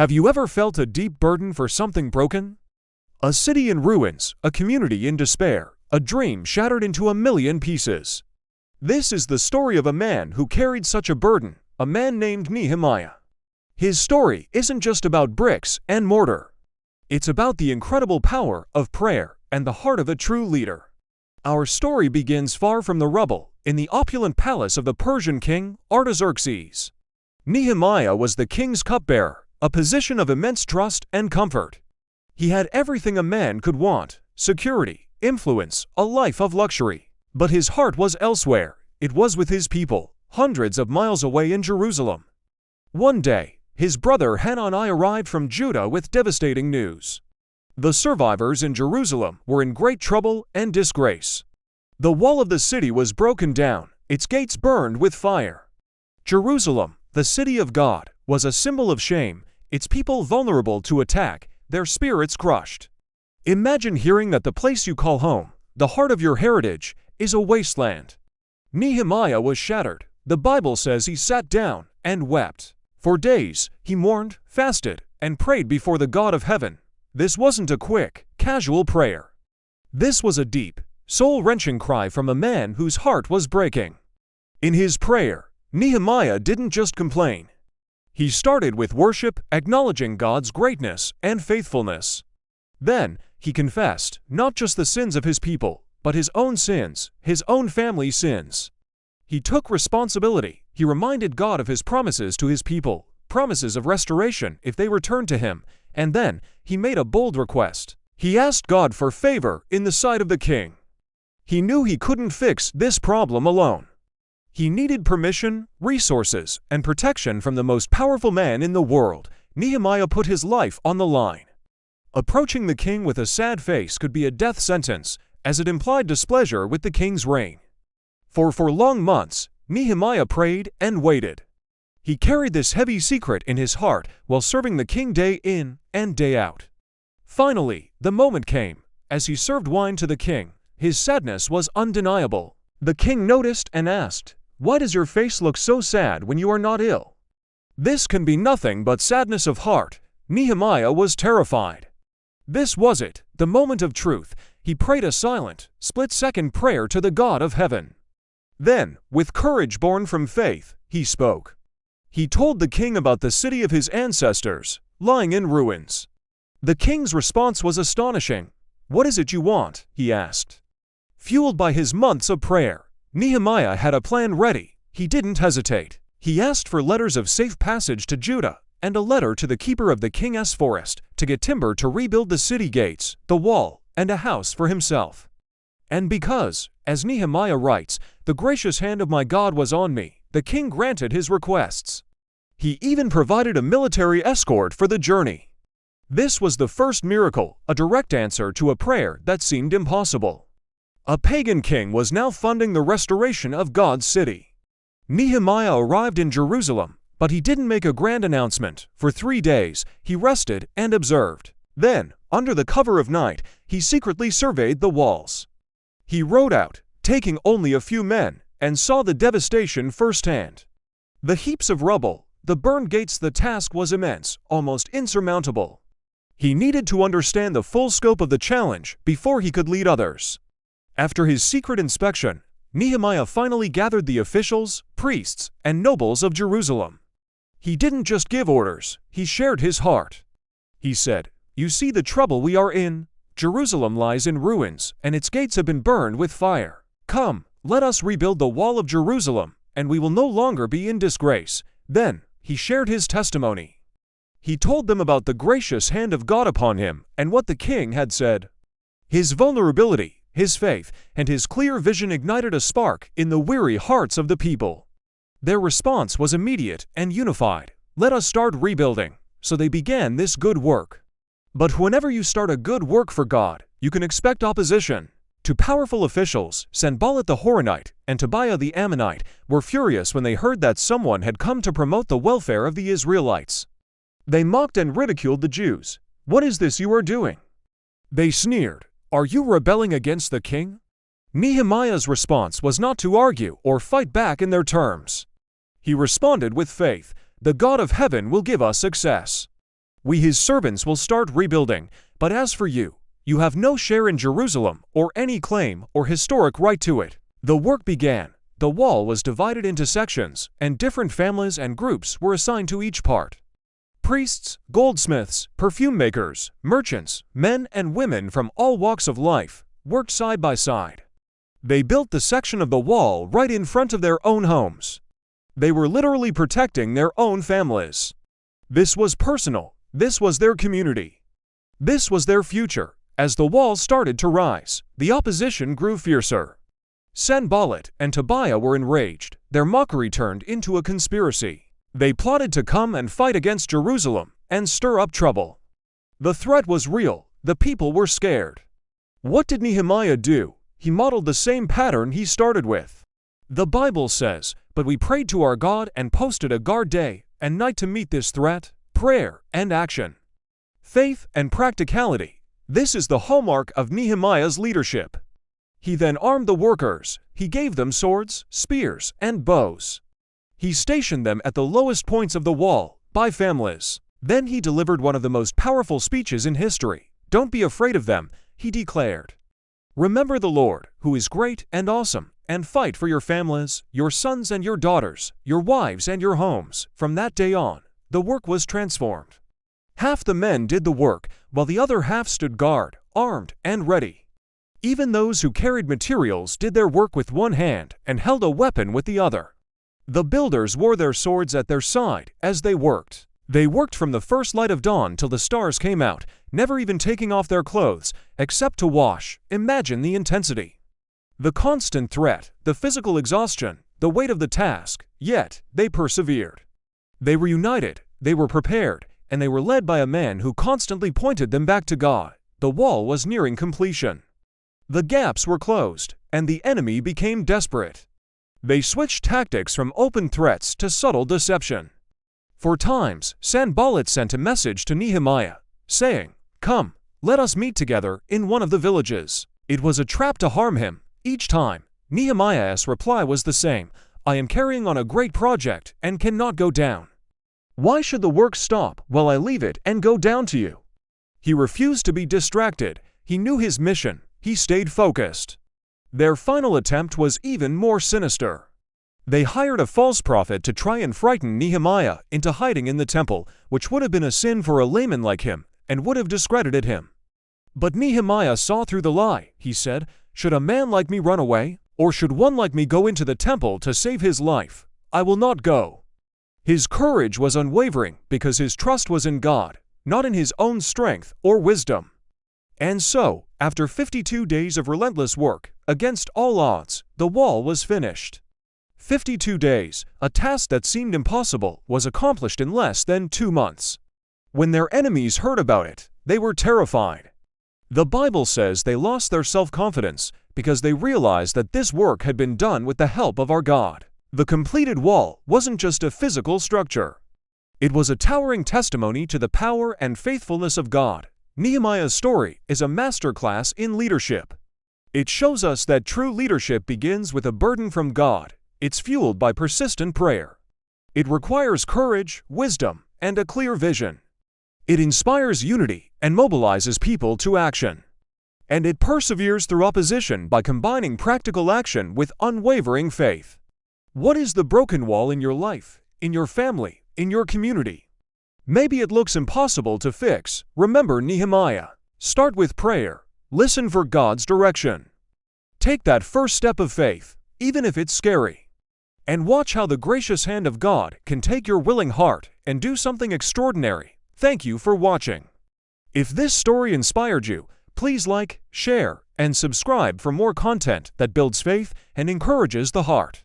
Have you ever felt a deep burden for something broken? A city in ruins, a community in despair, a dream shattered into a million pieces. This is the story of a man who carried such a burden, a man named Nehemiah. His story isn't just about bricks and mortar. It's about the incredible power of prayer and the heart of a true leader. Our story begins far from the rubble, in the opulent palace of the Persian king, Artaxerxes. Nehemiah was the king's cupbearer, a position of immense trust and comfort. He had everything a man could want: security, influence, a life of luxury. But his heart was elsewhere. It was with his people, hundreds of miles away in Jerusalem. One day, his brother Hanani arrived from Judah with devastating news. The survivors in Jerusalem were in great trouble and disgrace. The wall of the city was broken down, its gates burned with fire. Jerusalem, the city of God, was a symbol of shame, its people vulnerable to attack, their spirits crushed. Imagine hearing that the place you call home, the heart of your heritage, is a wasteland. Nehemiah was shattered. The Bible says he sat down and wept. For days, he mourned, fasted, and prayed before the God of heaven. This wasn't a quick, casual prayer. This was a deep, soul-wrenching cry from a man whose heart was breaking. In his prayer, Nehemiah didn't just complain. He started with worship, acknowledging God's greatness and faithfulness. Then, he confessed not just the sins of his people, but his own sins, his own family's sins. He took responsibility. He reminded God of his promises to his people, promises of restoration if they returned to him, and then he made a bold request. He asked God for favor in the sight of the king. He knew he couldn't fix this problem alone. He needed permission, resources, and protection from the most powerful man in the world. Nehemiah put his life on the line. Approaching the king with a sad face could be a death sentence, as it implied displeasure with the king's reign. For long months, Nehemiah prayed and waited. He carried this heavy secret in his heart while serving the king day in and day out. Finally, the moment came. As he served wine to the king, his sadness was undeniable. The king noticed and asked, "Why does your face look so sad when you are not ill?" "This can be nothing but sadness of heart." Nehemiah was terrified. This was it, the moment of truth. He prayed a silent, split-second prayer to the God of heaven. Then, with courage born from faith, he spoke. He told the king about the city of his ancestors, lying in ruins. The king's response was astonishing. "What is it you want?" he asked. Fueled by his months of prayer, Nehemiah had a plan ready. He didn't hesitate. He asked for letters of safe passage to Judah, and a letter to the keeper of the king's forest to get timber to rebuild the city gates, the wall, and a house for himself. And because, as Nehemiah writes, "the gracious hand of my God was on me," the king granted his requests. He even provided a military escort for the journey. This was the first miracle, a direct answer to a prayer that seemed impossible. A pagan king was now funding the restoration of God's city. Nehemiah arrived in Jerusalem, but he didn't make a grand announcement. For 3 days, he rested and observed. Then, under the cover of night, he secretly surveyed the walls. He rode out, taking only a few men, and saw the devastation firsthand. The heaps of rubble, the burned gates. The task was immense, almost insurmountable. He needed to understand the full scope of the challenge before he could lead others. After his secret inspection, Nehemiah finally gathered the officials, priests, and nobles of Jerusalem. He didn't just give orders, he shared his heart. He said, "You see the trouble we are in? Jerusalem lies in ruins, and its gates have been burned with fire. Come, let us rebuild the wall of Jerusalem, and we will no longer be in disgrace." Then, he shared his testimony. He told them about the gracious hand of God upon him and what the king had said. His vulnerability, his faith, and his clear vision ignited a spark in the weary hearts of the people. Their response was immediate and unified. "Let us start rebuilding." So they began this good work. But whenever you start a good work for God, you can expect opposition. Two powerful officials, Sanballat the Horonite and Tobiah the Ammonite, were furious when they heard that someone had come to promote the welfare of the Israelites. They mocked and ridiculed the Jews. "What is this you are doing?" They sneered. "Are you rebelling against the king?" Nehemiah's response was not to argue or fight back in their terms. He responded with faith, "The God of heaven will give us success." We his servants will start rebuilding, but as for you, you have no share in Jerusalem or any claim or historic right to it. The work began. The wall was divided into sections, and different families and groups were assigned to each part. Priests, goldsmiths, perfume makers, merchants, men and women from all walks of life worked side by side. They built the section of the wall right in front of their own homes. They were literally protecting their own families. This was personal. This was their community. This was their future. As the wall started to rise, the opposition grew fiercer. Sanballat and Tobiah were enraged. Their mockery turned into a conspiracy. They plotted to come and fight against Jerusalem and stir up trouble. The threat was real. The people were scared. What did Nehemiah do? He modeled the same pattern he started with. The Bible says, "But we prayed to our God and posted a guard day and night to meet this threat, prayer and action." Faith and practicality. This is the hallmark of Nehemiah's leadership. He then armed the workers. He gave them swords, spears, and bows. He stationed them at the lowest points of the wall, by families. Then he delivered one of the most powerful speeches in history. "Don't be afraid of them," he declared. "Remember the Lord, who is great and awesome, and fight for your families, your sons and your daughters, your wives and your homes." From that day on, the work was transformed. Half the men did the work, while the other half stood guard, armed and ready. Even those who carried materials did their work with one hand and held a weapon with the other. The builders wore their swords at their side as they worked. They worked from the first light of dawn till the stars came out, never even taking off their clothes, except to wash. Imagine the intensity. The constant threat, the physical exhaustion, the weight of the task, yet they persevered. They were united, they were prepared, and they were led by a man who constantly pointed them back to God. The wall was nearing completion. The gaps were closed, and the enemy became desperate. They switched tactics from open threats to subtle deception. For times, Sanballat sent a message to Nehemiah, saying, "Come, let us meet together in one of the villages." It was a trap to harm him. Each time, Nehemiah's reply was the same: "I am carrying on a great project and cannot go down. Why should the work stop while I leave it and go down to you?" He refused to be distracted. He knew his mission. He stayed focused. Their final attempt was even more sinister. They hired a false prophet to try and frighten Nehemiah into hiding in the temple, which would have been a sin for a layman like him and would have discredited him. But Nehemiah saw through the lie. He said, "Should a man like me run away? Or should one like me go into the temple to save his life? I will not go." His courage was unwavering because his trust was in God, not in his own strength or wisdom. And so, after 52 days of relentless work, against all odds, the wall was finished. 52 days, a task that seemed impossible, was accomplished in less than 2 months. When their enemies heard about it, they were terrified. The Bible says they lost their self-confidence because they realized that this work had been done with the help of our God. The completed wall wasn't just a physical structure. It was a towering testimony to the power and faithfulness of God. Nehemiah's story is a masterclass in leadership. It shows us that true leadership begins with a burden from God. It's fueled by persistent prayer. It requires courage, wisdom, and a clear vision. It inspires unity and mobilizes people to action. And it perseveres through opposition by combining practical action with unwavering faith. What is the broken wall in your life, in your family, in your community? Maybe it looks impossible to fix. Remember Nehemiah. Start with prayer. Listen for God's direction. Take that first step of faith, even if it's scary. And watch how the gracious hand of God can take your willing heart and do something extraordinary. Thank you for watching. If this story inspired you, please like, share, and subscribe for more content that builds faith and encourages the heart.